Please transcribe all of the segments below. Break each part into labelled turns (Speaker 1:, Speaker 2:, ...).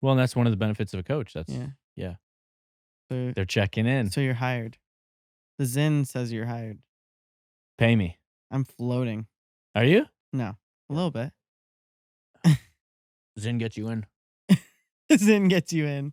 Speaker 1: Well, and that's one of the benefits of a coach. That's
Speaker 2: Yeah.
Speaker 1: they're checking in.
Speaker 2: So you're hired. The Zen says you're hired.
Speaker 1: Pay me.
Speaker 2: I'm floating.
Speaker 1: Are you?
Speaker 2: No, a little bit.
Speaker 1: Zen gets you in.
Speaker 2: Zen gets you in.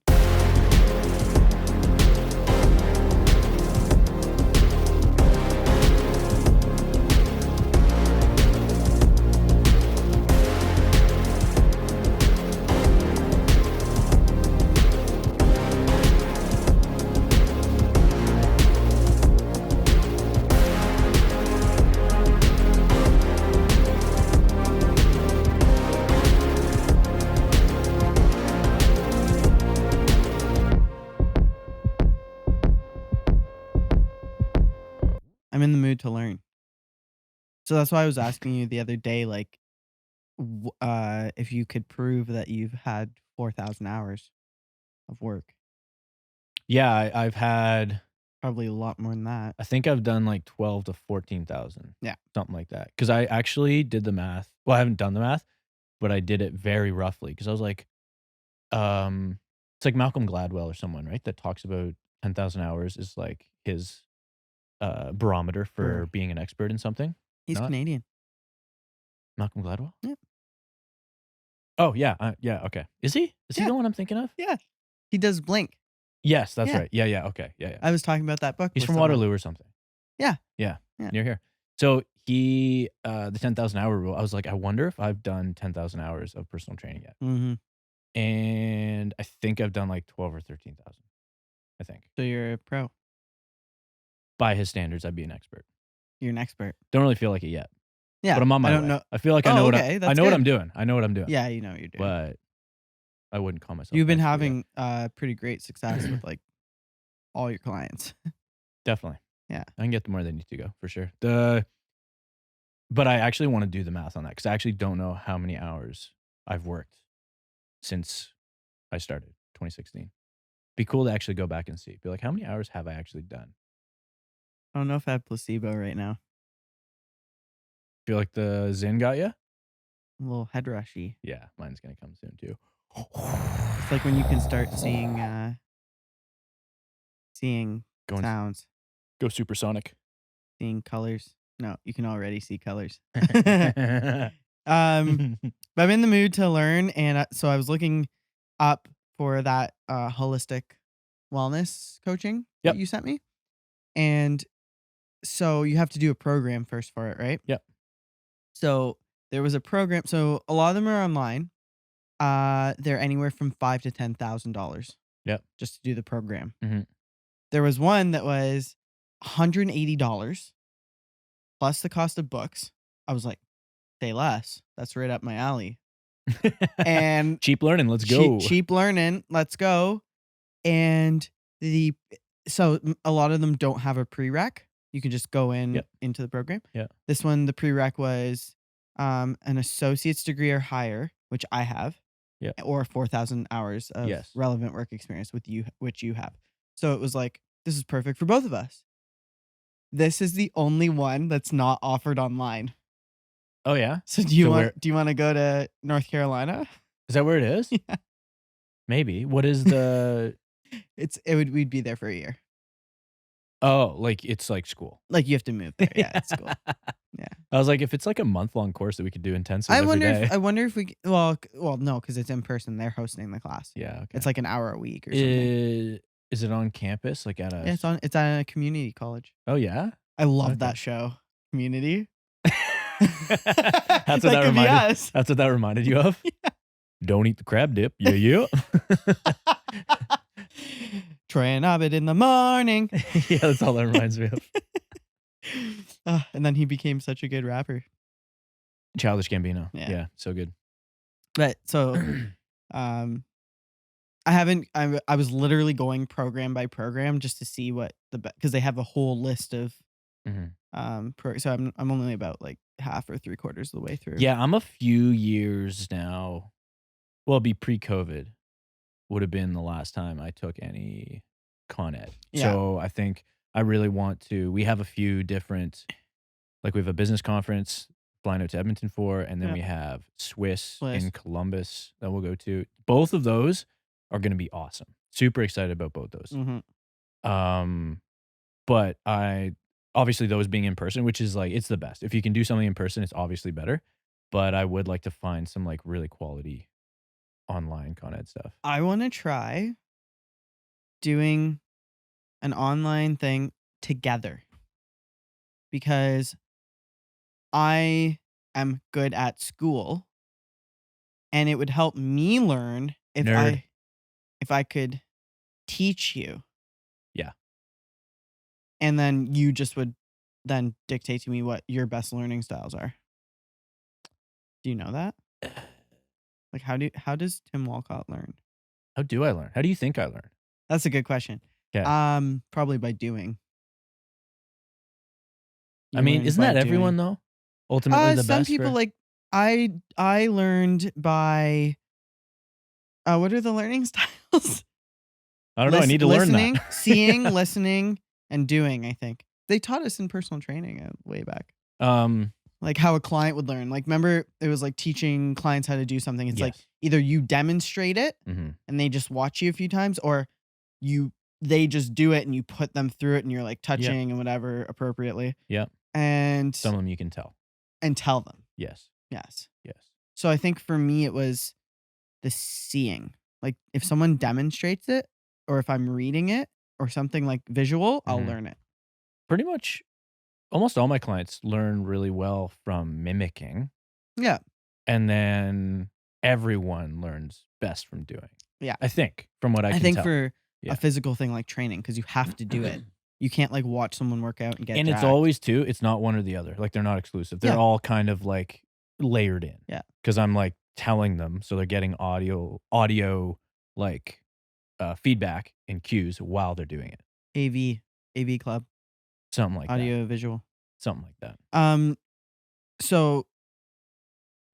Speaker 2: I'm in the mood to learn. So that's why I was asking you the other day, like, if you could prove that you've had 4,000 hours of work.
Speaker 1: Yeah, I've had.
Speaker 2: Probably a lot more than that.
Speaker 1: I think I've done like 12 to 14,000.
Speaker 2: Yeah.
Speaker 1: Something like that. Because I actually did the math. Well, I haven't done the math, but I did it very roughly. Because I was like, it's like Malcolm Gladwell or someone, right? That talks about 10,000 hours is like his barometer for being an expert in something.
Speaker 2: He's
Speaker 1: Not
Speaker 2: Canadian.
Speaker 1: Malcolm Gladwell?
Speaker 2: Yep.
Speaker 1: Oh, yeah. Yeah. Okay. Is he? Is he
Speaker 2: Yeah.
Speaker 1: the one I'm thinking of?
Speaker 2: Yeah. He does Blink.
Speaker 1: Yes, that's
Speaker 2: Yeah.
Speaker 1: right. Yeah. Okay. Yeah.
Speaker 2: I was talking about that book.
Speaker 1: He's
Speaker 2: with
Speaker 1: from
Speaker 2: someone.
Speaker 1: Waterloo or something.
Speaker 2: Yeah.
Speaker 1: Yeah.
Speaker 2: Yeah.
Speaker 1: Near here. So he, the 10,000 hour rule, I was like, I wonder if I've done 10,000 hours of personal training yet.
Speaker 2: Mm-hmm.
Speaker 1: And I think I've done like 12 or 13,000. I think.
Speaker 2: So you're a pro.
Speaker 1: By his standards, I'd be an expert.
Speaker 2: You're an expert.
Speaker 1: Don't really feel like it yet.
Speaker 2: Yeah.
Speaker 1: But I'm on my way. I don't know. I feel like I know what I'm doing. I know what I'm doing.
Speaker 2: Yeah, you know what you're doing.
Speaker 1: But I wouldn't call myself.
Speaker 2: You've been having pretty great success with like all your clients.
Speaker 1: Definitely.
Speaker 2: Yeah.
Speaker 1: I can get them where they need to go for sure. But I actually want to do the math on that because I actually don't know how many hours I've worked since I started 2016. Be cool to actually go back and see. Be like, how many hours have I actually done?
Speaker 2: I don't know if I have placebo right now.
Speaker 1: Feel like the Zen got you?
Speaker 2: A little head rushy.
Speaker 1: Yeah, mine's gonna come soon too.
Speaker 2: It's like when you can start seeing sounds.
Speaker 1: Go supersonic.
Speaker 2: Seeing colors. No, you can already see colors. But I'm in the mood to learn, and so I was looking up for that holistic wellness coaching that you sent me. And so you have to do a program first for it, right?
Speaker 1: Yep.
Speaker 2: So there was a program. So a lot of them are online. They're anywhere from $5,000 to $10,000.
Speaker 1: Yep.
Speaker 2: Just to do the program.
Speaker 1: Mm-hmm.
Speaker 2: There was one that was $180 plus the cost of books. I was like, say less. That's right up my alley. And
Speaker 1: cheap learning, let's go.
Speaker 2: Cheap learning, let's go. And so a lot of them don't have a prereq. You can just go in into the program.
Speaker 1: Yeah.
Speaker 2: This one, the prereq was an associate's degree or higher, which I have.
Speaker 1: Yeah.
Speaker 2: Or 4,000 hours of relevant work experience which you have. So it was like, this is perfect for both of us. This is the only one that's not offered online.
Speaker 1: Oh yeah.
Speaker 2: So do you want to go to North Carolina?
Speaker 1: Is that where it is?
Speaker 2: Yeah.
Speaker 1: Maybe. What is the?
Speaker 2: We'd be there for a year.
Speaker 1: Oh, like it's like school.
Speaker 2: Like you have to move there. Yeah, it's school. Yeah.
Speaker 1: I was like, if it's like a month-long course that we could do intensive every day.
Speaker 2: I wonder if we well no, because it's in person. They're hosting the class.
Speaker 1: Yeah. Okay.
Speaker 2: It's like an hour a week or something.
Speaker 1: Is it on campus? Like at a?
Speaker 2: Yeah, it's at a community college.
Speaker 1: Oh yeah.
Speaker 2: I love that show, Community.
Speaker 1: That's what that reminded. That's what that reminded you of.
Speaker 2: Yeah.
Speaker 1: Don't eat the crab dip. Yeah.
Speaker 2: Troy and Abed in the morning.
Speaker 1: Yeah, that's all that reminds me of.
Speaker 2: And then he became such a good rapper.
Speaker 1: Childish Gambino. Yeah, so good.
Speaker 2: But so, I was literally going program by program just to see what because they have a whole list of.
Speaker 1: Mm-hmm.
Speaker 2: So I'm only about like half or 3/4 of the way through.
Speaker 1: Yeah, I'm a few years now. Well, it'd be pre-COVID. Would have been the last time I took any Con Ed.
Speaker 2: Yeah.
Speaker 1: So I think I really want to. We have a few different, like we have a business conference flying out to Edmonton for, and then we have Swiss in Columbus that we'll go to. Both of those are gonna be awesome. Super excited about both those.
Speaker 2: Mm-hmm.
Speaker 1: But obviously those being in person, which is like it's the best. If you can do something in person, it's obviously better. But I would like to find some like really quality online Con Ed stuff.
Speaker 2: I want to try doing an online thing together because I am good at school and it would help me learn
Speaker 1: Nerd.
Speaker 2: if I could teach you.
Speaker 1: Yeah.
Speaker 2: And then you just would then dictate to me what your best learning styles are. Do you know that? Like how does Tim Walcott learn?
Speaker 1: How do I learn? How do you think I learn?
Speaker 2: That's a good question.
Speaker 1: Yeah.
Speaker 2: Probably by doing.
Speaker 1: I
Speaker 2: You
Speaker 1: mean,
Speaker 2: learn
Speaker 1: isn't
Speaker 2: by
Speaker 1: that everyone
Speaker 2: doing.
Speaker 1: though? Ultimately the
Speaker 2: Some
Speaker 1: best
Speaker 2: people
Speaker 1: for
Speaker 2: like I learned by what are the learning styles?
Speaker 1: I don't know, I need to learn
Speaker 2: Listening,
Speaker 1: that.
Speaker 2: seeing, listening, and doing, I think. They taught us in personal training way back. Like how a client would learn. Like remember it was like teaching clients how to do something. It's like
Speaker 1: Yes.
Speaker 2: either you demonstrate it
Speaker 1: Mhm.
Speaker 2: and they just watch you a few times, or they just do it and you put them through it and you're like touching and whatever appropriately.
Speaker 1: Yep.
Speaker 2: And
Speaker 1: Some of them you can tell.
Speaker 2: tell them.
Speaker 1: Yes.
Speaker 2: Yes.
Speaker 1: Yes.
Speaker 2: So I think for me it was the seeing. Like if someone demonstrates it or if I'm reading it or something like visual, I'll
Speaker 1: Mhm.
Speaker 2: learn it.
Speaker 1: Pretty much almost all my clients learn really well from mimicking,
Speaker 2: Yeah.
Speaker 1: and then everyone learns best from doing.
Speaker 2: Yeah.
Speaker 1: I think, from what I
Speaker 2: I
Speaker 1: can
Speaker 2: think
Speaker 1: tell.
Speaker 2: for
Speaker 1: Yeah.
Speaker 2: a physical thing like training, because you have to do it. You can't like watch someone work out and get
Speaker 1: And it's
Speaker 2: jacked.
Speaker 1: always too, it's not one or the other. Like they're not exclusive. They're
Speaker 2: Yeah.
Speaker 1: all kind of like layered in.
Speaker 2: Yeah.
Speaker 1: Because I'm like telling them, so they're getting audio like feedback and cues while they're doing it.
Speaker 2: AV club,
Speaker 1: Something like that.
Speaker 2: audio visual.
Speaker 1: Something like that.
Speaker 2: So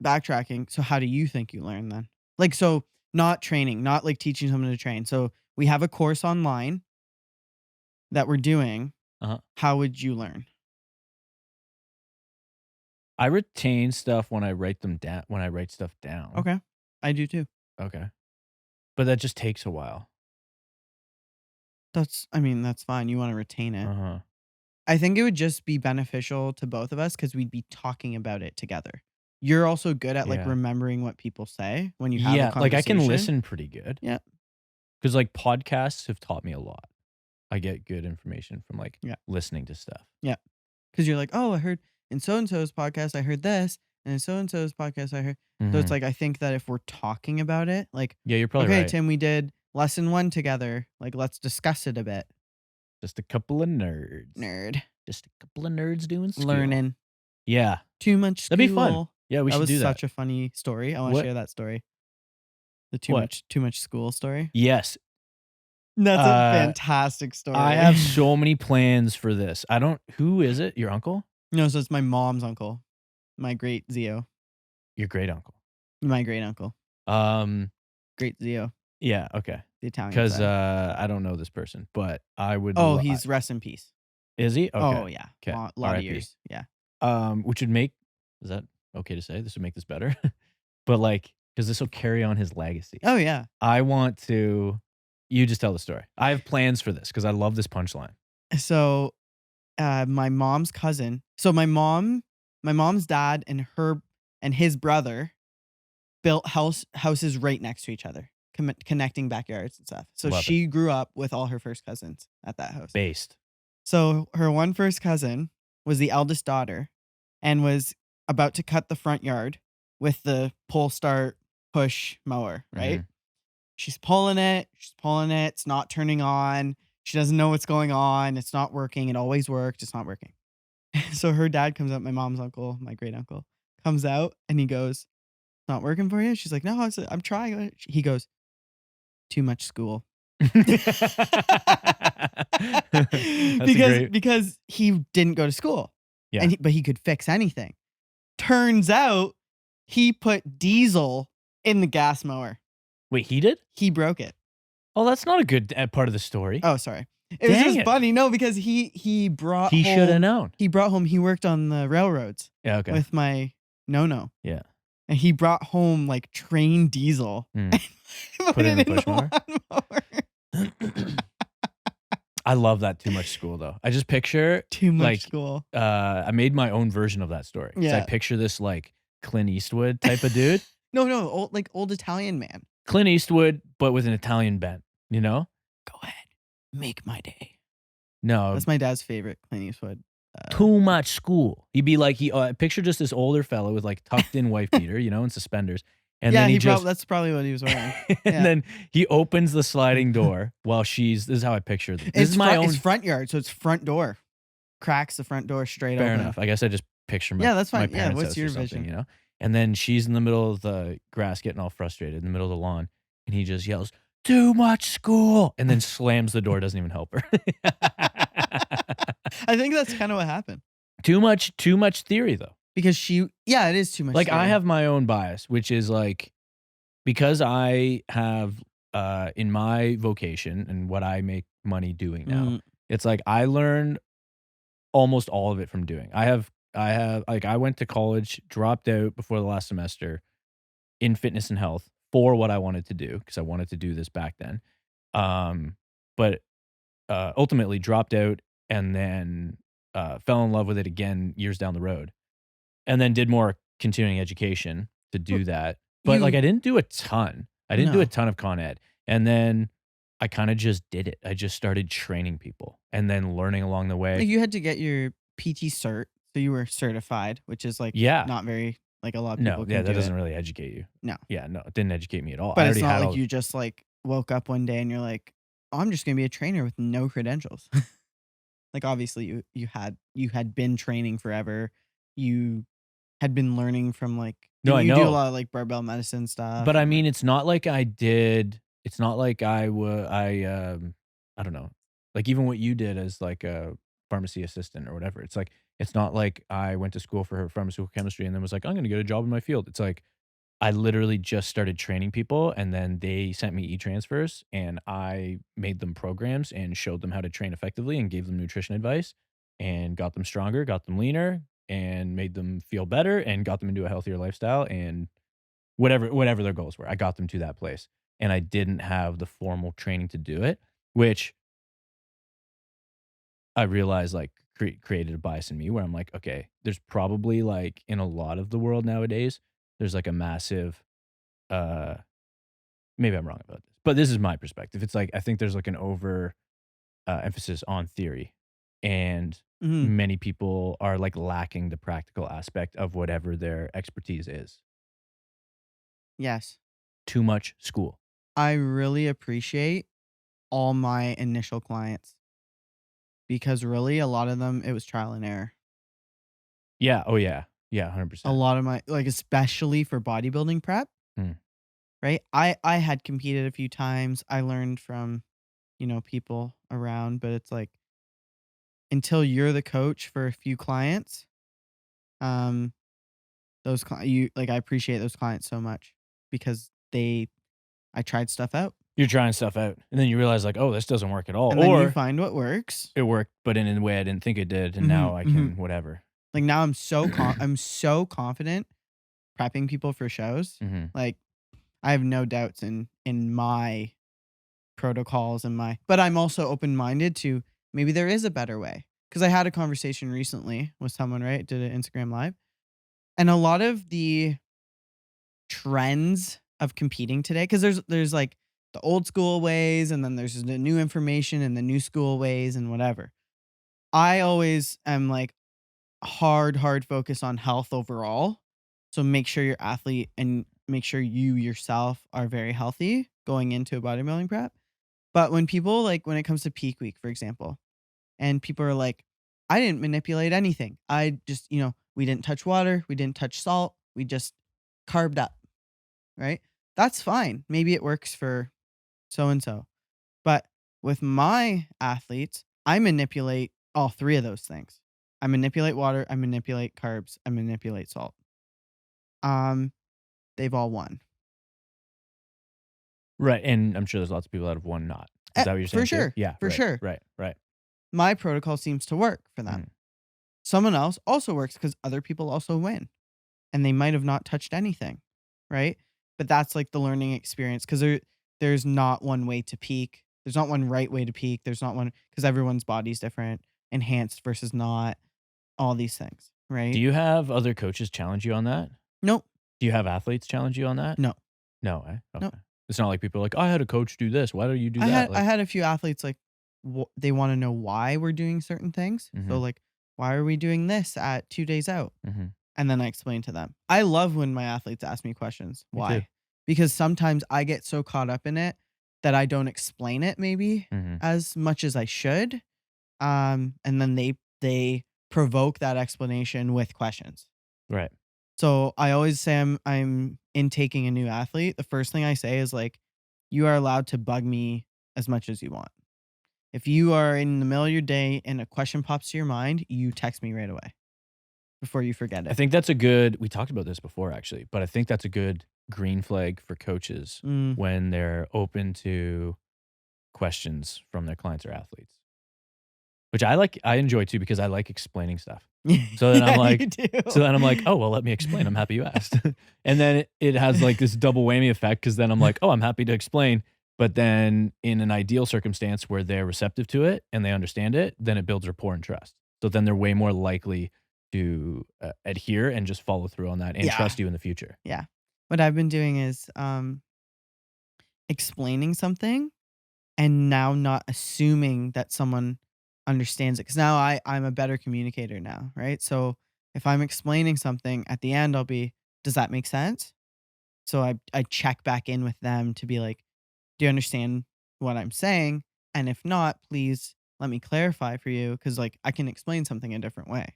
Speaker 2: backtracking. So how do you think you learn then? Like, so not training, not like teaching someone to train. So we have a course online that we're doing.
Speaker 1: Uh-huh.
Speaker 2: How would you learn?
Speaker 1: I retain stuff when I write them down. When I write stuff down.
Speaker 2: Okay. I do too.
Speaker 1: Okay. But that just takes a while.
Speaker 2: That's fine. You want to retain it.
Speaker 1: Uh-huh.
Speaker 2: I think it would just be beneficial to both of us because we'd be talking about it together. You're also good at like
Speaker 1: Yeah.
Speaker 2: remembering what people say when you have a
Speaker 1: Yeah, like I can
Speaker 2: conversation.
Speaker 1: listen pretty good.
Speaker 2: Yeah.
Speaker 1: Because like podcasts have taught me a lot. I get good information from like listening to stuff.
Speaker 2: Yeah. Because you're like, oh, I heard in so-and-so's podcast, I heard this. And in so-and-so's podcast, I heard. So it's
Speaker 1: Mhm.
Speaker 2: like, I think that if we're talking about it, like,
Speaker 1: Yeah, you're probably
Speaker 2: okay,
Speaker 1: right.
Speaker 2: Tim, we did lesson 1 together. Like, let's discuss it a bit.
Speaker 1: Just a couple of nerds.
Speaker 2: Nerd.
Speaker 1: Just a couple of nerds doing school.
Speaker 2: Learning.
Speaker 1: Yeah.
Speaker 2: Too much school.
Speaker 1: That'd be fun. Yeah, we
Speaker 2: that
Speaker 1: should
Speaker 2: was
Speaker 1: do that.
Speaker 2: such a funny story. I want to
Speaker 1: What?
Speaker 2: share that story. The
Speaker 1: What?
Speaker 2: too much school story.
Speaker 1: Yes.
Speaker 2: That's a fantastic story.
Speaker 1: I have so many plans for this. Who is it? Your uncle?
Speaker 2: No, so it's my mom's uncle. My great Zio.
Speaker 1: Your great uncle.
Speaker 2: My great uncle. Great Zio.
Speaker 1: Yeah, okay.
Speaker 2: The Italian
Speaker 1: Because
Speaker 2: side.
Speaker 1: I don't know this person, but I would.
Speaker 2: Oh, he's rest in peace.
Speaker 1: Is he? Okay.
Speaker 2: Oh yeah.
Speaker 1: Okay.
Speaker 2: Lot of
Speaker 1: R.I.P.
Speaker 2: years. Yeah.
Speaker 1: Which would make, is that okay to say? This would make this better. But like, because this will carry on his legacy.
Speaker 2: Oh yeah.
Speaker 1: I want to. You just tell the story. I have plans for this because I love this punchline.
Speaker 2: So, my mom's cousin. So my mom's dad and his brother built houses right next to each other, connecting backyards and stuff. So
Speaker 1: Love
Speaker 2: she grew up with all her first cousins at that house.
Speaker 1: Based.
Speaker 2: So her one first cousin was the eldest daughter and was about to cut the front yard with the pull start push mower, right?
Speaker 1: Mhm.
Speaker 2: She's pulling it. It's not turning on. She doesn't know what's going on. It's not working. It always worked. It's not working. So her dad comes out, my mom's uncle, my great uncle, comes out and he goes, "It's not working for you?" She's like, "No, I'm trying." He goes, "Too much school." because he didn't go to school.
Speaker 1: Yeah.
Speaker 2: But he could fix anything. Turns out he put diesel in the gas mower.
Speaker 1: Wait, he did?
Speaker 2: He broke it.
Speaker 1: Oh, that's not a good part of the story.
Speaker 2: Oh, sorry. It was just funny. No, because he brought
Speaker 1: He
Speaker 2: home.
Speaker 1: should have known.
Speaker 2: He brought home. He worked on the railroads.
Speaker 1: Yeah, okay.
Speaker 2: With my no.
Speaker 1: Yeah.
Speaker 2: And he brought home like train diesel.
Speaker 1: Mm.
Speaker 2: Put
Speaker 1: Put it
Speaker 2: it
Speaker 1: in the
Speaker 2: in
Speaker 1: push mower.
Speaker 2: the lawnmower.
Speaker 1: I love that too much school though. I just picture
Speaker 2: Too much
Speaker 1: like
Speaker 2: school.
Speaker 1: I made my own version of that story. So I
Speaker 2: Yeah.
Speaker 1: picture this like Clint Eastwood type of dude.
Speaker 2: No, old Italian man.
Speaker 1: Clint Eastwood, but with an Italian bent, you know?
Speaker 2: Go ahead, make my day.
Speaker 1: No,
Speaker 2: That's my dad's favorite Clint Eastwood.
Speaker 1: too much school. He'd be like, picture just this older fellow with like tucked in wife beater, you know, and suspenders. And
Speaker 2: Yeah,
Speaker 1: then he just,
Speaker 2: that's probably what he was wearing.
Speaker 1: and
Speaker 2: Yeah.
Speaker 1: then he opens the sliding door while this is how I picture this. This is my own.
Speaker 2: It's front yard, so it's front door. Cracks the front door straight
Speaker 1: Fair
Speaker 2: open.
Speaker 1: enough. I guess I just picture
Speaker 2: Yeah, that's
Speaker 1: my
Speaker 2: fine. Yeah,
Speaker 1: parents'
Speaker 2: what's
Speaker 1: house
Speaker 2: your
Speaker 1: or something,
Speaker 2: vision?
Speaker 1: you know? And then she's in the middle of the grass getting all frustrated in the middle of the lawn. And he just yells, too much school. And then slams the door, doesn't even help her.
Speaker 2: I think that's kind of what happened.
Speaker 1: Too much theory though.
Speaker 2: Because yeah, it is too much.
Speaker 1: Like I
Speaker 2: theory.
Speaker 1: have my own bias, which is like, because I have in my vocation and what I make money doing now, it's like I learned almost all of it from doing. I have like I went to college, dropped out before the last semester in fitness and health for what I wanted to do because I wanted to do this back then. But ultimately dropped out and then fell in love with it again years down the road, and then did more continuing education to do that. But like I didn't do a ton. I didn't do a ton of Con Ed, and then I kind of just did it. I just started training people and then learning along the way.
Speaker 2: Like you had to get your PT cert, so you were certified, which is like not very like a lot of people.
Speaker 1: No,
Speaker 2: can
Speaker 1: yeah,
Speaker 2: do
Speaker 1: that doesn't
Speaker 2: it.
Speaker 1: really educate you.
Speaker 2: No.
Speaker 1: Yeah, no, it didn't educate me at all.
Speaker 2: But
Speaker 1: I
Speaker 2: it's
Speaker 1: already
Speaker 2: not
Speaker 1: had
Speaker 2: like you just like woke up one day and you're like, oh, I'm just gonna be a trainer with no credentials. Like obviously you had been training forever. You had been learning from like
Speaker 1: No, I
Speaker 2: you do a
Speaker 1: know.
Speaker 2: lot of like barbell medicine stuff.
Speaker 1: But I
Speaker 2: and,
Speaker 1: mean,
Speaker 2: like,
Speaker 1: it's not like I did. It's not like I don't know. Like even what you did as like a pharmacy assistant or whatever. It's like it's not like I went to school for pharmaceutical chemistry and then was like, I'm going to get a job in my field. It's like I literally just started training people and then they sent me e-transfers and I made them programs and showed them how to train effectively and gave them nutrition advice and got them stronger, got them leaner and made them feel better and got them into a healthier lifestyle and whatever their goals were. I got them to that place and I didn't have the formal training to do it, which I realized like created a bias in me where I'm like, okay, there's probably like in a lot of the world nowadays, there's like a massive uh maybe I'm wrong about this, but this is my perspective. It's like I think there's like an over emphasis on theory, and many people are like lacking the practical aspect of whatever their expertise is.
Speaker 2: yes.
Speaker 1: Too much school.
Speaker 2: I really appreciate all my initial clients because really a lot of them it was trial and error.
Speaker 1: Yeah. Oh yeah. Yeah.
Speaker 2: A
Speaker 1: 100%.
Speaker 2: lot of my like especially for bodybuilding prep,
Speaker 1: Hmm.
Speaker 2: right? I had competed a few times. I learned from, people around, but it's like until you're the coach for a few clients, um you like I appreciate those clients so much because I tried stuff out.
Speaker 1: You're trying stuff out, and then you realize like, oh, this doesn't work at all,
Speaker 2: And then you
Speaker 1: or
Speaker 2: find what works.
Speaker 1: it worked, but in a way I didn't think it did, and now I can whatever.
Speaker 2: Like now I'm so I'm so confident prepping people for shows.
Speaker 1: Hmm.
Speaker 2: Like I have no doubts in my protocols and but I'm also open-minded to maybe there is a better way. Cuz I had a conversation recently with someone, right? Did an Instagram live. And a lot of the trends of competing today cuz there's like the old school ways and then there's the new information and the new school ways and whatever. I always am like hard focus on health overall. So make sure your athlete and make sure you yourself are very healthy going into a bodybuilding prep. But when people like when it comes to peak week, for example, and people are like, I didn't manipulate anything. I just, we didn't touch water, we didn't touch salt, we just carved up, right? That's fine. Maybe it works for so and so. But with my athletes, I manipulate all three of those things. I manipulate water, I manipulate carbs, I manipulate salt. Um, they've all won.
Speaker 1: Right, and I'm sure there's lots of people that have won not. Is that what you're saying?
Speaker 2: For
Speaker 1: Too?
Speaker 2: sure.
Speaker 1: Yeah.
Speaker 2: For
Speaker 1: right,
Speaker 2: sure.
Speaker 1: Right.
Speaker 2: My protocol seems to work for them.
Speaker 1: Mhm.
Speaker 2: Someone else also works because other people also win. And they might have not touched anything. Right. but that's like the learning experience because there's not one way to peak. There's not one right way to peak. There's not one because everyone's body's different, enhanced versus not, all these things,
Speaker 1: Do
Speaker 2: right?
Speaker 1: you have other coaches challenge you on that?
Speaker 2: Nope.
Speaker 1: Do you have athletes challenge you on that?
Speaker 2: No.
Speaker 1: No, eh?
Speaker 2: Nope.
Speaker 1: Okay. It's not like people are like, "I had a coach do this. Why don't you do
Speaker 2: I
Speaker 1: that?"
Speaker 2: had I
Speaker 1: Like,
Speaker 2: had a few athletes like they want to know why we're doing certain things. So
Speaker 1: mhm,
Speaker 2: like, why are we doing this at 2 days out?
Speaker 1: mhm.
Speaker 2: And then I explain to them. I love when my athletes ask me questions.
Speaker 1: Me too.
Speaker 2: Why? Because sometimes I get so caught up in it that I don't explain it maybe
Speaker 1: Mhm.
Speaker 2: as much as I should. And then they provoke that explanation with questions.
Speaker 1: Right.
Speaker 2: So I always say I'm intaking a new athlete. The first thing I say is like, you are allowed to bug me as much as you want. If you are in the middle of your day and a question pops to your mind, you text me right away before you forget
Speaker 1: I
Speaker 2: it.
Speaker 1: think that's a good we talked about this before actually, but I think that's a good green flag for coaches
Speaker 2: Mm.
Speaker 1: when they're open to questions from their clients or athletes, which I enjoy too because I like explaining stuff. So then I'm
Speaker 2: Yeah, you
Speaker 1: like
Speaker 2: do.
Speaker 1: "Oh, well, let me explain. I'm happy you asked." And then it has like this double whammy effect because then I'm like, "Oh, I'm happy to explain." But then in an ideal circumstance where they're receptive to it and they understand it, then it builds rapport and trust. So then they're way more likely to, adhere and just follow through on that and
Speaker 2: Yeah,
Speaker 1: trust you in the future.
Speaker 2: yeah. What I've been doing is, explaining something and now not assuming that someone understands it. Because now I'm a better communicator now, right? So if I'm explaining something, at the end, I'll be, "Does that make sense?" So I check back in with them to be like, "Do you understand what I'm saying? And if not, please let me clarify for you, because like, I can explain something a different way,"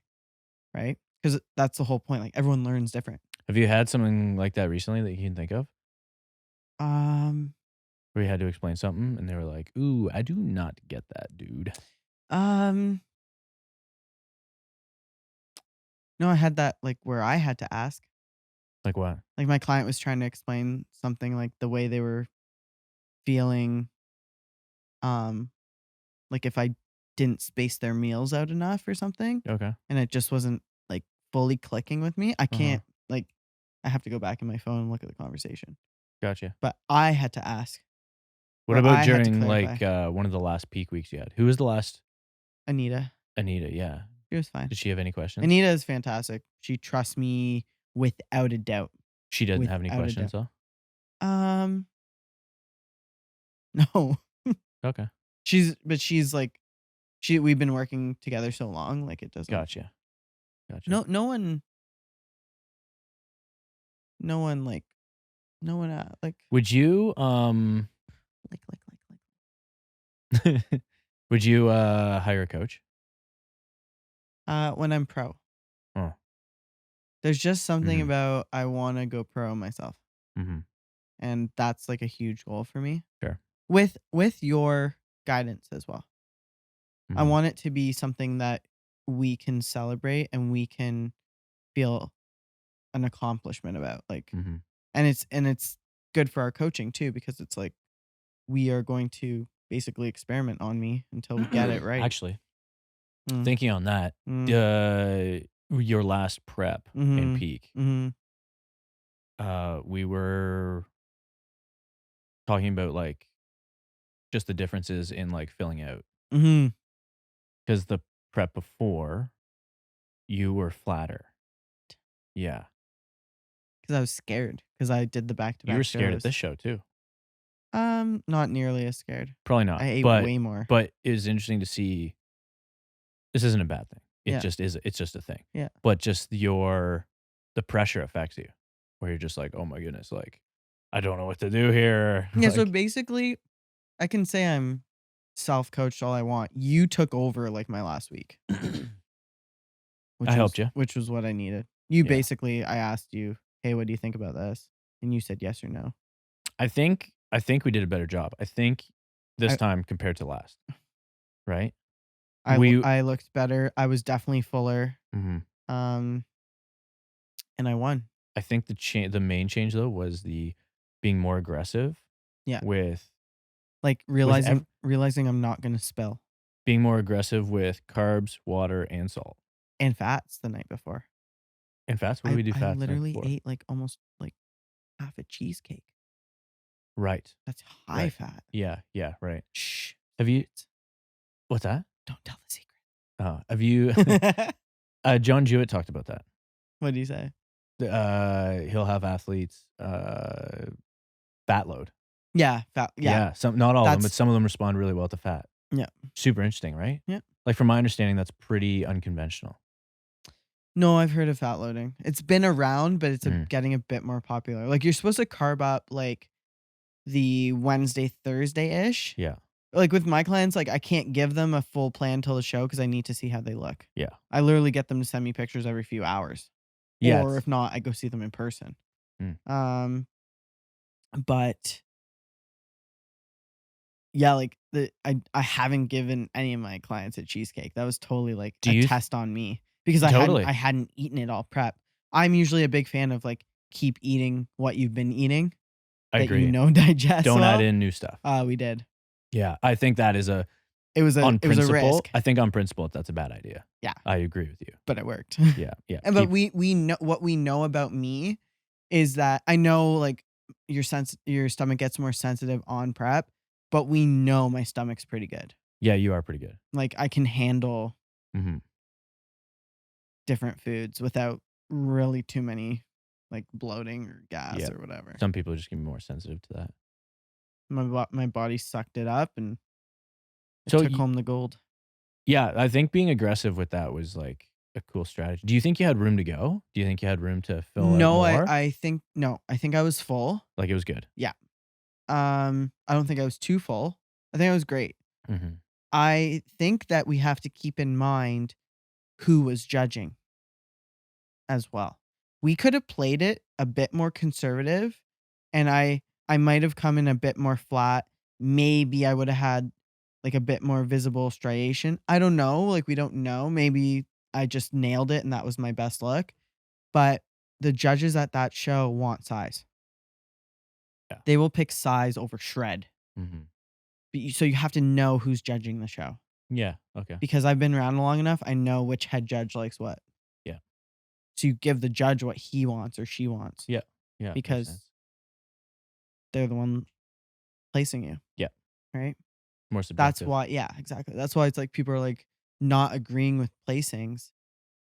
Speaker 2: right? Because that's the whole point, like, everyone learns different.
Speaker 1: Have you had something like that recently that you can think of?
Speaker 2: Um,
Speaker 1: Where you had to explain something and they were like, "Ooh, I do not get that, dude."
Speaker 2: um, no, I had that, like, where I had to ask.
Speaker 1: Like what?
Speaker 2: Like, my client was trying to explain something, like, the way they were feeling, um, like, if I didn't space their meals out enough or something,
Speaker 1: Okay.
Speaker 2: and it just wasn't, like, fully clicking with me. I
Speaker 1: Uh-huh.
Speaker 2: can't, like, I have to go back in my phone and look at the conversation.
Speaker 1: Gotcha.
Speaker 2: But I had to ask,
Speaker 1: What
Speaker 2: or
Speaker 1: about
Speaker 2: I had to
Speaker 1: during,
Speaker 2: clarify.
Speaker 1: like, one of the last peak weeks you had? Who was the last
Speaker 2: Anita,
Speaker 1: Anita, yeah.
Speaker 2: she was fine.
Speaker 1: Did she have any questions?
Speaker 2: Anita is fantastic. She trusts me without a doubt,
Speaker 1: She didn't have any
Speaker 2: without a
Speaker 1: questions,
Speaker 2: doubt.
Speaker 1: though?
Speaker 2: Um, no.
Speaker 1: Okay.
Speaker 2: She's like, we've been working together so long, like, it doesn't.
Speaker 1: Gotcha. Gotcha.
Speaker 2: No one, like, no one, like,
Speaker 1: Would you,
Speaker 2: like.
Speaker 1: would you, hire a coach?
Speaker 2: When I'm pro.
Speaker 1: Oh,
Speaker 2: There's just something
Speaker 1: mhm,
Speaker 2: about I wanna go pro myself,
Speaker 1: mhm,
Speaker 2: and that's, like, a huge goal for me,
Speaker 1: sure,
Speaker 2: with your guidance as well. I
Speaker 1: mhm,
Speaker 2: want it to be something that we can celebrate and we can feel an accomplishment about, like,
Speaker 1: mhm.
Speaker 2: and it's good for our coaching too because it's like we are going to basically experiment on me until we get it right.
Speaker 1: Actually,
Speaker 2: Mm,
Speaker 1: thinking on that,
Speaker 2: mm,
Speaker 1: your last prep in
Speaker 2: mhm,
Speaker 1: peak,
Speaker 2: mhm,
Speaker 1: we were talking about, like, just the differences in, like, filling out
Speaker 2: mhm.
Speaker 1: because the prep before, you were flatter. Yeah.
Speaker 2: 'Cause I was scared because I did the
Speaker 1: You were
Speaker 2: back-to-back
Speaker 1: scared at this
Speaker 2: shows.
Speaker 1: show too.
Speaker 2: Not nearly as scared.
Speaker 1: Probably
Speaker 2: I
Speaker 1: not,
Speaker 2: ate way more.
Speaker 1: but it was interesting to see this isn't a bad thing. It
Speaker 2: Yeah,
Speaker 1: just is it's just a thing.
Speaker 2: yeah.
Speaker 1: But just the pressure affects you, where you're just like, "Oh my goodness, like, I don't know what to do here."
Speaker 2: Yeah, so
Speaker 1: Like,
Speaker 2: basically, I can say I'm self-coached all I want. You took over, like, my last week,
Speaker 1: I helped you.
Speaker 2: which was what I needed. You
Speaker 1: Yeah.
Speaker 2: basically I asked you, "Hey, what do you think about this?" And you said yes or no.
Speaker 1: I think we did a better job. I think this
Speaker 2: I
Speaker 1: time compared to last, right?
Speaker 2: I
Speaker 1: We
Speaker 2: I looked better. I was definitely fuller,
Speaker 1: mhm.
Speaker 2: um, and I won.
Speaker 1: I think the main change though was the being more aggressive
Speaker 2: Yeah,
Speaker 1: with
Speaker 2: like,
Speaker 1: with
Speaker 2: realizing I'm not gonna spill,
Speaker 1: being more aggressive with carbs, water, and salt.
Speaker 2: and fats the night before.
Speaker 1: And fats? What do
Speaker 2: I
Speaker 1: we do
Speaker 2: I
Speaker 1: fats night
Speaker 2: literally
Speaker 1: before?
Speaker 2: ate, like, almost, like half a cheesecake.
Speaker 1: Right.
Speaker 2: That's high
Speaker 1: Right.
Speaker 2: fat.
Speaker 1: Yeah. Yeah. Right.
Speaker 2: Shh.
Speaker 1: Have you?
Speaker 2: Secrets.
Speaker 1: What's that?
Speaker 2: Don't tell the
Speaker 1: Have you?
Speaker 2: secret.
Speaker 1: John Jewett talked about that.
Speaker 2: What do you say?
Speaker 1: He'll have athletes fat load.
Speaker 2: Yeah, fat. Yeah,
Speaker 1: Yeah. Some, not all of them, but
Speaker 2: that's
Speaker 1: some of them respond really well to fat.
Speaker 2: yeah,
Speaker 1: Super interesting, right?
Speaker 2: yeah.
Speaker 1: Like from my understanding, that's pretty unconventional.
Speaker 2: No, I've heard of fat loading. It's been around, but it's
Speaker 1: Mm.
Speaker 2: getting a bit more popular. Like you're supposed to carb up like the Wednesday, Thursday ish.
Speaker 1: Yeah.
Speaker 2: Like with my clients, like I can't give them a full plan till the show because I need to see how they look.
Speaker 1: Yeah.
Speaker 2: I literally get them to send me pictures every few hours,
Speaker 1: Yeah.
Speaker 2: or if not, I go see them in person.
Speaker 1: Mm.
Speaker 2: But yeah, like I haven't given any of my clients a cheesecake. That was totally like
Speaker 1: Do
Speaker 2: a
Speaker 1: you?
Speaker 2: test on me because
Speaker 1: Totally.
Speaker 2: I hadn't eaten it all prep. I'm usually a big fan of like keep eating what you've been eating
Speaker 1: I
Speaker 2: that
Speaker 1: agree.
Speaker 2: digest
Speaker 1: Don't add
Speaker 2: well.
Speaker 1: in new stuff.
Speaker 2: We did.
Speaker 1: Yeah. I think that is on
Speaker 2: It was a
Speaker 1: principle.
Speaker 2: risk.
Speaker 1: I think on principle, that's a bad idea.
Speaker 2: Yeah,
Speaker 1: I agree with you.
Speaker 2: but it worked.
Speaker 1: Yeah. Yeah.
Speaker 2: And but we know what we know about me is that I know like your stomach gets more sensitive on prep, but we know my stomach's pretty good.
Speaker 1: Yeah. You are pretty good.
Speaker 2: Like I can handle
Speaker 1: Hmm.
Speaker 2: different foods without really too many like bloating or gas
Speaker 1: Yeah.
Speaker 2: or whatever.
Speaker 1: Some people just can be more sensitive to that.
Speaker 2: My body sucked it up and it
Speaker 1: So
Speaker 2: took home the gold.
Speaker 1: yeah, I think being aggressive with that was like a cool strategy. Do you think you had room to go? Do you think you had room to fill out
Speaker 2: No,
Speaker 1: more?
Speaker 2: I think no, I think I was full.
Speaker 1: Like it was good.
Speaker 2: Yeah. I don't think I was too full. I think I was great.
Speaker 1: Hmm.
Speaker 2: I think that we have to keep in mind who was judging as well. We could have played it a bit more conservative and I might have come in a bit more flat. Maybe I would have had like a bit more visible striation. I don't know, like we don't know. Maybe I just nailed it and that was my best look. But the judges at that show want size.
Speaker 1: Yeah.
Speaker 2: They will pick size over shred.
Speaker 1: Hmm.
Speaker 2: So you have to know who's judging the show.
Speaker 1: Yeah. Okay.
Speaker 2: Because I've been around long enough, I know which head judge likes what.
Speaker 1: Yeah.
Speaker 2: So you give the judge what he wants or she wants
Speaker 1: Yeah. Yeah. Makes
Speaker 2: because
Speaker 1: sense.
Speaker 2: they're the one placing you,
Speaker 1: Yeah.
Speaker 2: right?
Speaker 1: More
Speaker 2: That's
Speaker 1: subjective.
Speaker 2: why, yeah, exactly. That's why it's like people are like not agreeing with placings.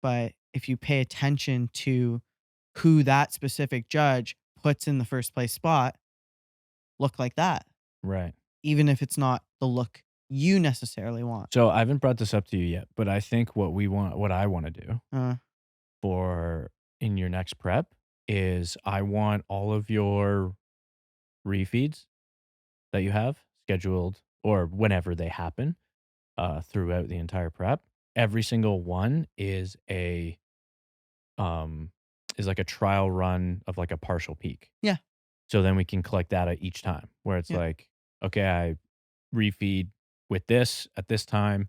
Speaker 2: But if you pay attention to who that specific judge puts in the first place spot, look like that,
Speaker 1: Right.
Speaker 2: even if it's not the look you necessarily want.
Speaker 1: So I haven't brought this up to you yet, but I think what I want to do
Speaker 2: Uh,
Speaker 1: for in your next prep is I want all of your refeeds that you have scheduled or whenever they happen throughout the entire prep. Every single one um is like a trial run of like a partial peak.
Speaker 2: yeah,
Speaker 1: So then we can collect data each time where it's
Speaker 2: yeah.
Speaker 1: like, okay, I refeed with this at this time,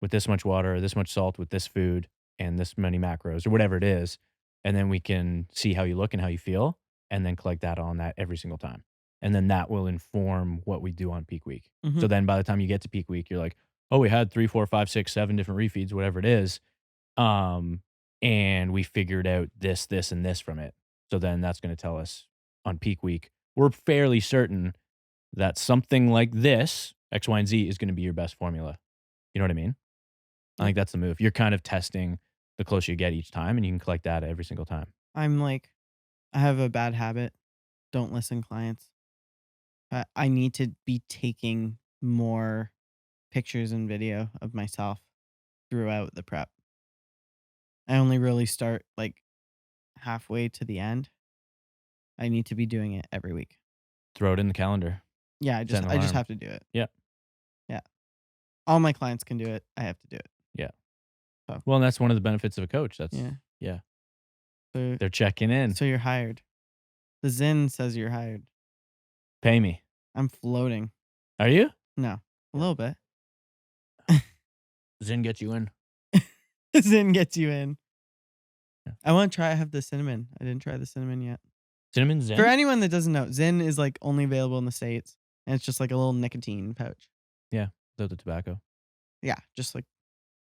Speaker 1: with this much water, this much salt, with this food, and this many macros or whatever it is. And then we can see how you look and how you feel, and then collect data on that every single time. And then that will inform what we do on peak week.
Speaker 2: Mhm.
Speaker 1: So then by the time you get to peak week, you're like, oh, we had 3, 4, 5, 6, 7 different refeeds, whatever it is. Um, and we figured out this, this, and this from it. So then that's going to tell us on peak week, we're fairly certain that something like this, X, Y, and Z, is going to be your best formula. You know what I mean? I
Speaker 2: Yeah.
Speaker 1: think that's the move. You're kind of testing the closer you get each time, and you can collect data every single time.
Speaker 2: I'm like, I have a bad habit. Don't listen, clients. I need to be taking more pictures and video of myself throughout the prep. I only really start like halfway to the end. I need to be doing it every week.
Speaker 1: Throw it in the calendar.
Speaker 2: Yeah,
Speaker 1: Set an
Speaker 2: I just
Speaker 1: alarm.
Speaker 2: have to do it.
Speaker 1: Yeah.
Speaker 2: Yeah. All my clients can do it. I have to do it.
Speaker 1: Yeah.
Speaker 2: So,
Speaker 1: Well, and that's one of the benefits of a coach. That's
Speaker 2: yeah.
Speaker 1: yeah.
Speaker 2: So,
Speaker 1: They're checking in.
Speaker 2: so you're hired. The Zen says you're hired.
Speaker 1: Pay me.
Speaker 2: I'm floating.
Speaker 1: Are you?
Speaker 2: No, a little bit.
Speaker 1: Zen gets you in.
Speaker 2: Zen gets you in.
Speaker 1: Yeah.
Speaker 2: I want to try. I have the cinnamon. I didn't try the cinnamon yet.
Speaker 1: Cinnamon Zen?
Speaker 2: For anyone that doesn't know, Zen is like only available in the States. And it's just like a little nicotine pouch.
Speaker 1: Yeah. Without the tobacco.
Speaker 2: Yeah, just like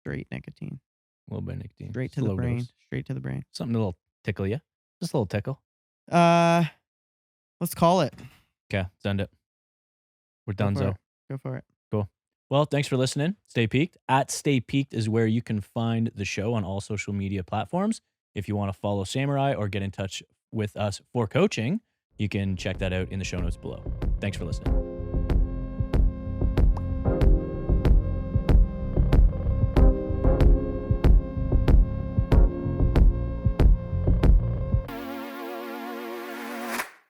Speaker 2: straight nicotine.
Speaker 1: A little bit of nicotine.
Speaker 2: Straight to
Speaker 1: Just a
Speaker 2: the
Speaker 1: low
Speaker 2: brain.
Speaker 1: dose.
Speaker 2: Straight to the brain.
Speaker 1: Something a little tickle you. Just a little tickle.
Speaker 2: Uh Let's call it.
Speaker 1: Okay, send it. We're
Speaker 2: Go for
Speaker 1: donezo.
Speaker 2: it. Go for it.
Speaker 1: Cool. Well, thanks for listening. Stay Peaked. At Stay Peaked is where you can find the show on all social media platforms. If you want to follow Samurai or get in touch with us for coaching, you can check that out in the show notes below. Thanks for listening.